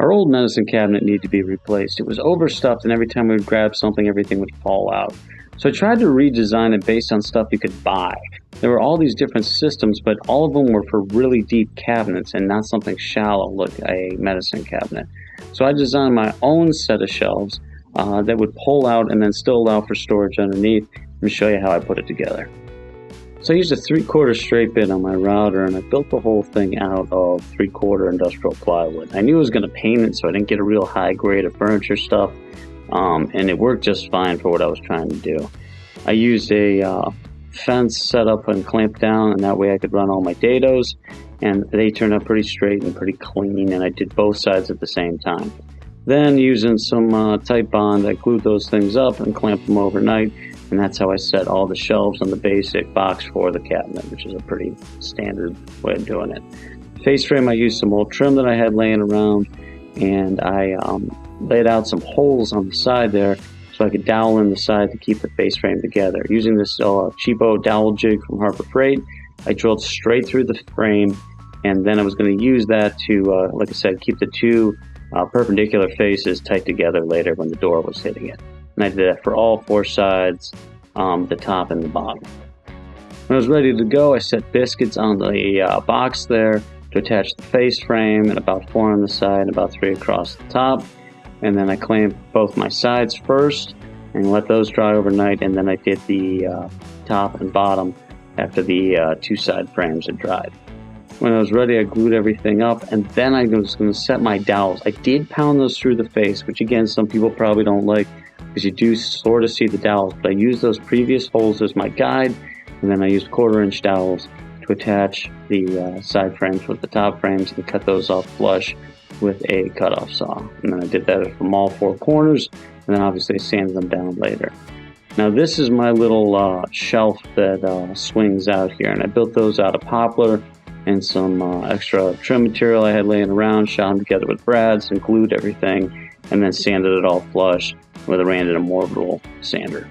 Our old medicine cabinet needed to be replaced. It was overstuffed, and every time we would grab something, everything would fall out. So I tried to redesign it based on stuff you could buy. There were all these different systems, but all of them were for really deep cabinets and not something shallow like a medicine cabinet. So I designed my own set of shelves that would pull out and then still allow for storage underneath. Let me show you how I put it together. So I used a 3/4 straight bit on my router, and I built the whole thing out of 3/4 industrial plywood. I knew I was going to paint it, so I didn't get a real high grade of furniture stuff, and it worked just fine for what I was trying to do. I used a fence set up and clamped down, and that way I could run all my dados, and they turned out pretty straight and pretty clean, and I did both sides at the same time. Then, using some tight bond, I glued those things up and clamped them overnight, and that's how I set all the shelves on the basic box for the cabinet, which is a pretty standard way of doing it. Face frame, I used some old trim that I had laying around, and I laid out some holes on the side there so I could dowel in the side to keep the face frame together. Using this cheapo dowel jig from Harbor Freight, I drilled straight through the frame, and then I was going to use that to, like I said, keep the two perpendicular faces tight together later when the door was hitting it. And I did that for all four sides, the top and the bottom. When I was ready to go, I set biscuits on the box there to attach the face frame, and about 4 on the side and about 3 across the top. And then I clamped both my sides first and let those dry overnight, and then I did the top and bottom after the 2 side frames had dried. When I was ready, I glued everything up, and then I was going to set my dowels. I did pound those through the face, which again, some people probably don't like because you do sort of see the dowels, but I used those previous holes as my guide, and then I used 1/4-inch dowels to attach the side frames with the top frames and cut those off flush with a cutoff saw. And then I did that from all 4 corners, and then obviously I sanded them down later. Now this is my little shelf that swings out here, and I built those out of poplar and some extra trim material I had laying around, shot them together with brads and glued everything, and then sanded it all flush with a random orbital sander.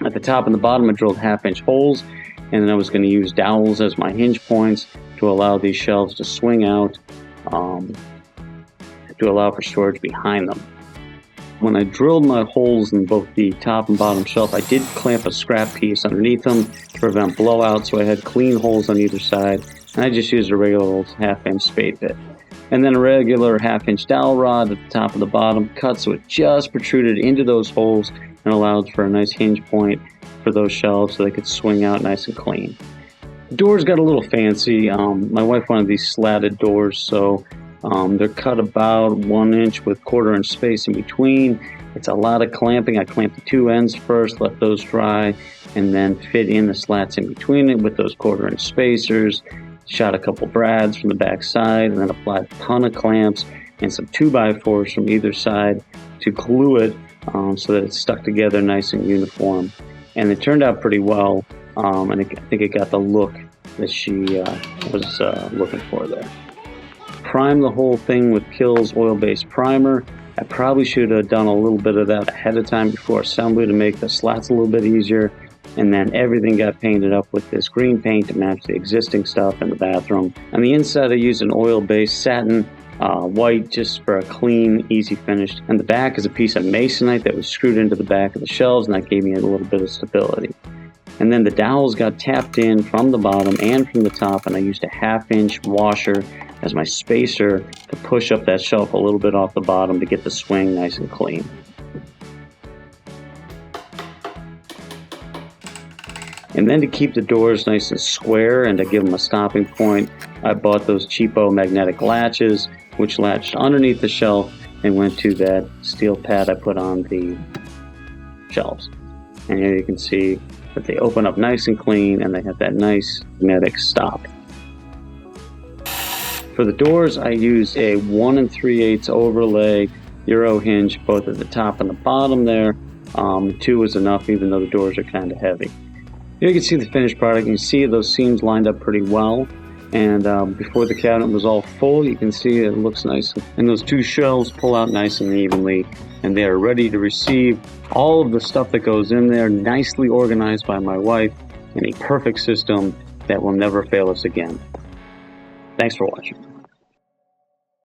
At the top and the bottom I drilled 1/2-inch holes, and then I was going to use dowels as my hinge points to allow these shelves to swing out, to allow for storage behind them. When I drilled my holes in both the top and bottom shelf, I did clamp a scrap piece underneath them to prevent blowout, so I had clean holes on either side, and I just used a regular old 1/2-inch spade bit. And then a regular 1/2-inch dowel rod at the top and the bottom, cut so it just protruded into those holes and allowed for a nice hinge point for those shelves so they could swing out nice and clean. The doors got a little fancy. My wife wanted these slatted doors, so they're cut about 1 inch with 1/4-inch space in between. It's a lot of clamping. I clamped the 2 ends first, let those dry, and then fit in the slats in between it with those 1/4-inch spacers. Shot a couple brads from the back side, and then applied a ton of clamps and some 2x4s from either side to glue it so that it stuck together nice and uniform. And it turned out pretty well, and I think it got the look that she was looking for there. Prime the whole thing with Kills oil-based primer. I probably should have done a little bit of that ahead of time before assembly to make the slats a little bit easier. And then everything got painted up with this green paint to match the existing stuff in the bathroom. On the inside I used an oil-based satin white just for a clean, easy finish. And the back is a piece of masonite that was screwed into the back of the shelves, and that gave me a little bit of stability. And then the dowels got tapped in from the bottom and from the top, and I used a 1/2-inch washer as my spacer to push up that shelf a little bit off the bottom to get the swing nice and clean. And then to keep the doors nice and square and to give them a stopping point, I bought those cheapo magnetic latches, which latched underneath the shelf and went to that steel pad I put on the shelves. And here you can see that they open up nice and clean, and they have that nice magnetic stop. For the doors, I used a 1 3/8 overlay Euro hinge both at the top and the bottom there. 2 was enough, even though the doors are kind of heavy. Here you can see the finished product. You can see those seams lined up pretty well. And before the cabinet was all full, you can see it looks nice. And those 2 shelves pull out nice and evenly, and they are ready to receive all of the stuff that goes in there, nicely organized by my wife in a perfect system that will never fail us again. Thanks for watching.